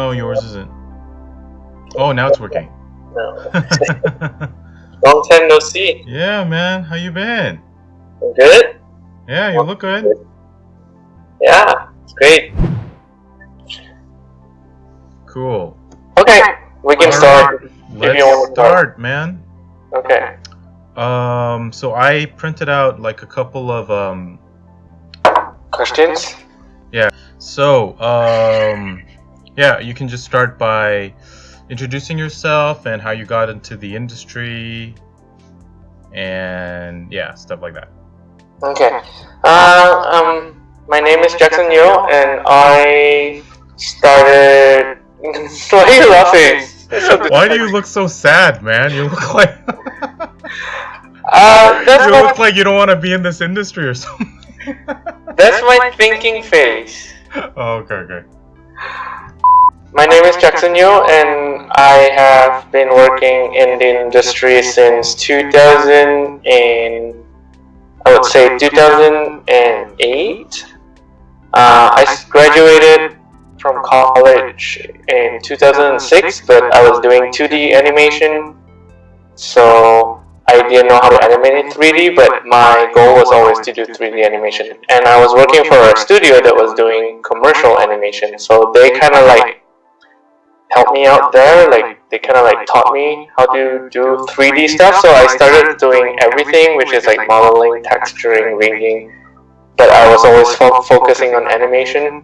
No, yours isn't. Oh, now it's working. No. Long time no see. Yeah, man. How you been? I'm good. Yeah, you look good. Yeah, it's great. Cool. Okay, we can start. If Let's you want to start, man. Okay. So I printed out like a couple of Questions? So yeah, you can just start by introducing yourself and how you got into the industry, and yeah, stuff like that. Okay. My name is Jackson Yeohga, and I started. Why are you laughing? Why do you look so sad, man? You look like That's you my, look like you don't want to be in this industry or something. that's my thinking phase. Oh, okay. My name is Jackson Yeohga, and I have been working in the industry since 2000 and I would say 2008. I graduated from college in 2006, but I was doing 2D animation, so I didn't know how to animate in 3D, but my goal was always to do 3D animation. And I was working for a studio that was doing commercial animation, so they kind of like helped me out there, like they kind of like taught me how to do 3D stuff, so I started doing everything, which is like modeling, texturing, rigging, but I was always focusing on animation.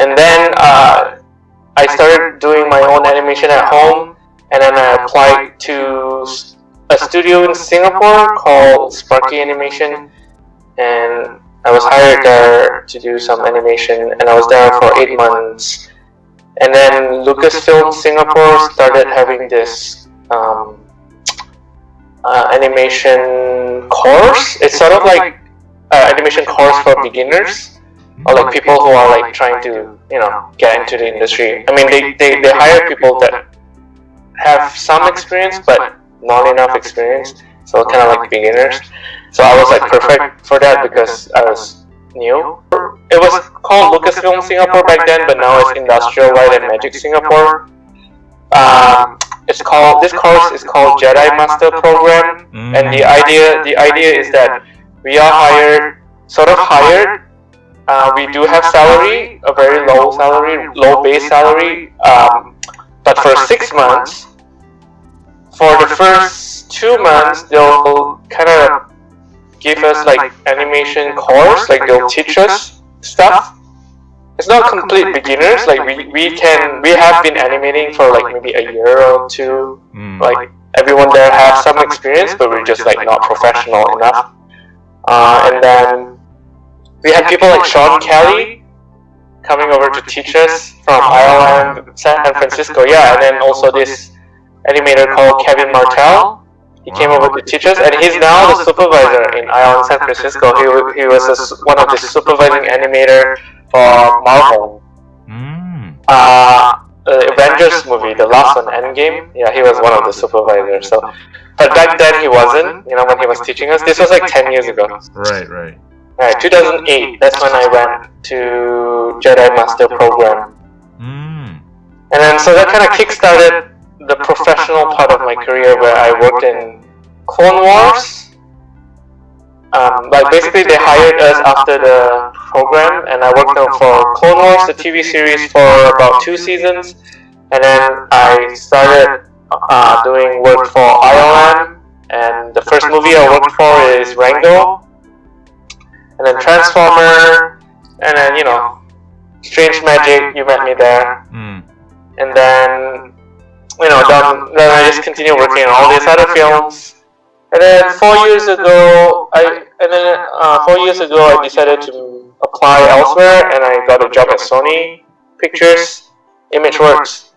And then I started doing my own animation at home, and then I applied to a studio in Singapore called Sparky Animation, and I was hired there to do some animation, and I was there for 8 months. And then Lucasfilm Singapore started having this animation course. It's sort of like animation course for beginners, or like people who are like trying to, get into the industry. I mean, they hire people that have some experience but not enough experience, so kind of like beginners. So I was like perfect for that because I was new. It was called Lucasfilm Singapore back then, but now it's Industrial Light and Magic Singapore. This course is called Jedi Master Program, and the idea is that we are hired. We do have salary, a very low base salary, but for 6 months. For the first 2 months, they'll kind of give us like animation course, like they'll teach us stuff. It's not complete beginners, like we have been animating for like maybe a year or two. Like everyone there has some experience, but we're just like not professional enough. And then we had people like Sean Kelly coming over to teach us from Ireland, San Francisco, yeah, and then also this animator called Kevin Martell. He came over to teach us, and he's now the supervisor in Ireland, San Francisco. He was one of the supervising animator for Marvel. The Avengers movie, the last one, Endgame. Yeah, he was one of the supervisors. So, but back then he wasn't. When he was teaching us, this was like 10 years ago. Right. Alright, 2008. That's when I went to Jedi Master Program. And then so that kind of kickstarted the professional part of my career, where I worked in Clone Wars. Like basically they hired us after the program, and I worked on for Clone Wars, the TV series, for about 2 seasons, and then I started doing work for Ireland, and the first movie I worked for is Rango, and then Transformer, and then Strange Magic, you met me there, and then then I just continued working on all these other films. And then 4 years ago, I decided to apply elsewhere, and I got a job at Sony Pictures, ImageWorks,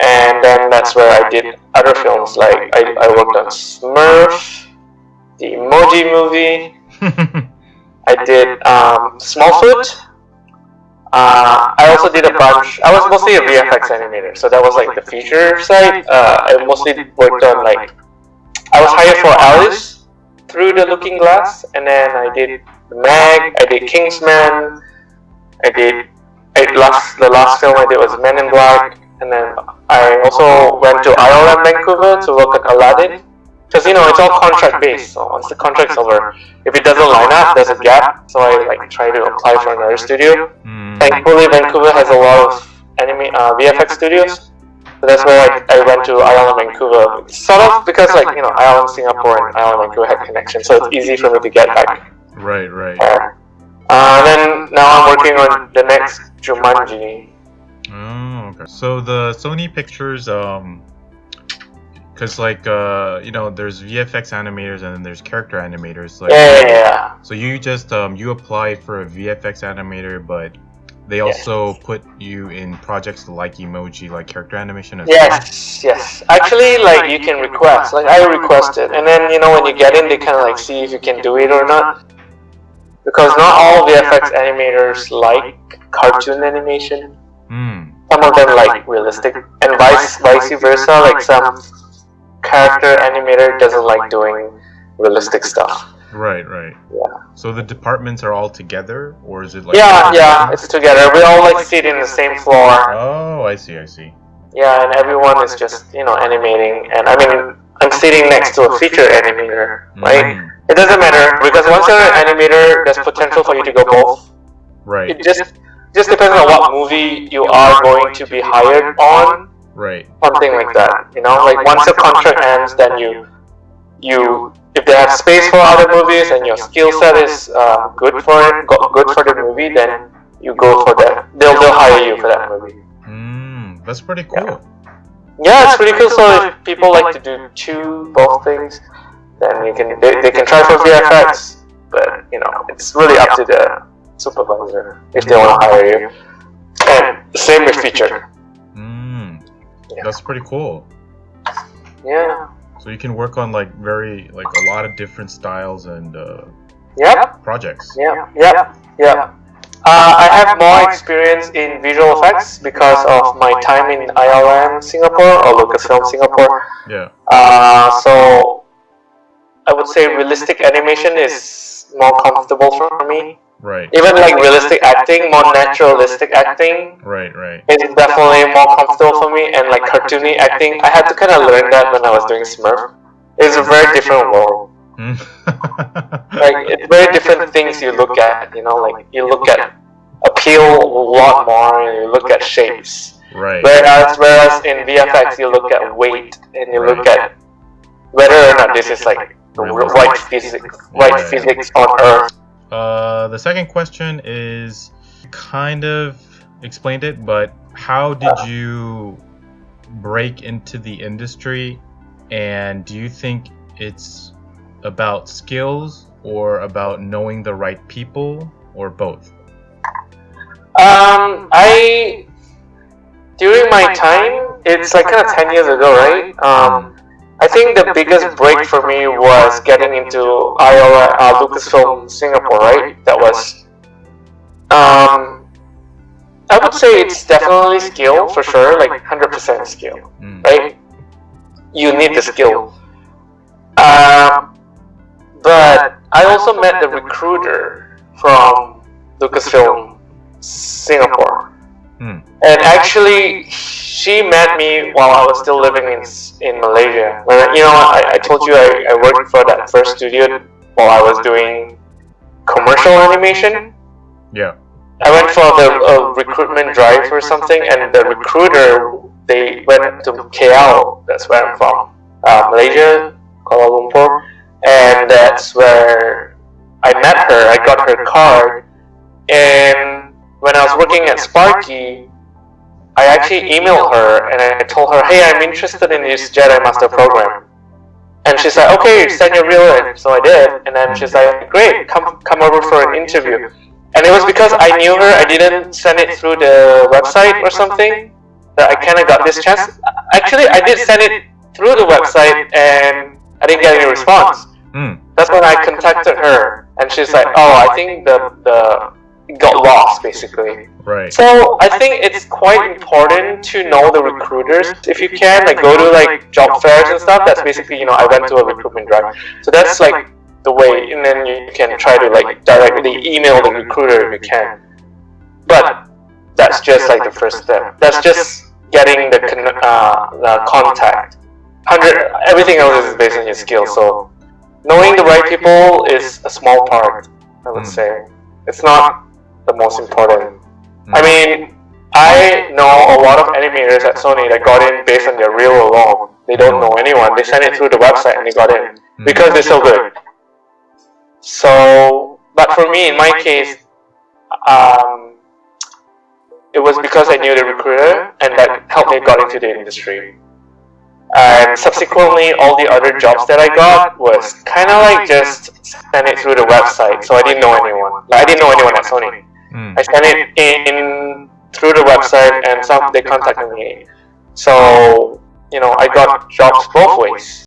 and then that's where I did other films. Like I worked on Smurf, the Emoji Movie. I did Smallfoot. I also did a bunch. I was mostly a VFX animator, so that was like the feature side. I mostly worked on like. I was hired for Alice through the Looking Glass, and then I did the Meg, I did Kingsman, I did the last film I did was Men in Black, and then I also went to Ireland, Vancouver to work at Aladdin. Because it's all contract based, so once the contract's over, if it doesn't line up, there's a gap. So I try to apply for another studio. Thankfully, Vancouver has a lot of VFX studios. So that's where I went to Ireland, Vancouver. Sort of because Ireland, Singapore, and Ireland, Vancouver had connections, so it's easy for me to get back. Right. Then now I'm working on the next Jumanji. Oh, okay. So the Sony Pictures, because there's VFX animators and then there's character animators. Yeah. So you just you apply for a VFX animator, but they also put you in projects like emoji, like character animation as well. Yes. Actually, you can request. I requested, and then when you get in, they kind of see if you can do it or not. Because not all VFX animators like cartoon animation. Some of them like realistic, and vice versa. Some character animator doesn't like doing realistic stuff. Right. Yeah. So the departments are all together, or is it Yeah, it's together. We all sit in the same floor. Oh, I see. Yeah, and everyone is just animating, and I'm sitting next to a feature animator, right? It doesn't matter because once you're an animator, there's potential for you to go both. Right. It just depends on what movie you are going to be hired on. Right. Something like that. Once the contract ends, then you if they have space for other movies and your skill set is good for the movie, then you go for that. They'll hire you for that movie. That's pretty cool. Yeah, it's pretty cool. So if people like to do both things, then they can try for VFX, but it's really up to the supervisor if they want to hire you. And same with feature. That's pretty cool. Yeah. So you can work on a lot of different styles and projects. Yeah. I have more experience in visual effects because of my time in ILM Singapore or Lucasfilm Singapore. Yeah. So I would say realistic animation is more comfortable for me. Right. Even realistic acting, more naturalistic acting. Right. It's definitely more comfortable for me, and cartoony acting, I had to kind of learn that when I was doing Smurf. It's a very different world. It's very different things you look at. You look at appeal a lot more, and you look at shapes. Right. Whereas in VFX you look at weight, and you look at whether or not this is right physics on Earth. The second question is kind of explained it, but how did you break into the industry, and do you think it's about skills or about knowing the right people or both? During my time, it's kind of 10 years ago, right? I think the biggest break for me was getting into Lucasfilm Singapore, right? That was, I would say it's definitely skill for sure, 100% skill, right? You need the skill. But I also met the recruiter from Lucasfilm Singapore. And actually, she met me while I was still living in Malaysia. When I told you I worked for that first studio while I was doing commercial animation. Yeah. I went for the recruitment drive or something, and the recruiter, they went to KL. That's where I'm from, Malaysia, Kuala Lumpur, and that's where I met her. I got her card, and when I was working at Sparky, I actually emailed her and I told her, hey, I'm interested in this Jedi Master program. And she's like, okay, send your reel in. So I did, and then she's like, great, come over for an interview. And it was because I knew her, I didn't send it through the website or something, that I kind of got this chance. Actually, I did send it through the website and I didn't get any response. That's when I contacted her, and she's like, oh, I think the got lost, basically. Right. So I think it's quite important to know the recruiters if you can, go to job fairs and stuff. That's basically, I went to a recruitment drive. So that's the way, and then you can try to directly email the recruiter if you can. But that's just like the first step. That's just getting the contact. Everything else is based on your skill. So knowing the right people is a small part, I would say. It's not the most important. I mean, I know a lot of animators at Sony that got in based on their reel alone. They don't know anyone. They sent it through the website and they got in because they're so good. So, but for me, in my case, it was because I knew the recruiter and that helped me got into the industry. And subsequently, all the other jobs that I got was kind of like just send it through the website. So I didn't know anyone. Like I didn't know anyone at Sony. I sent it in through the website, and they contacted me. So I got jobs both ways.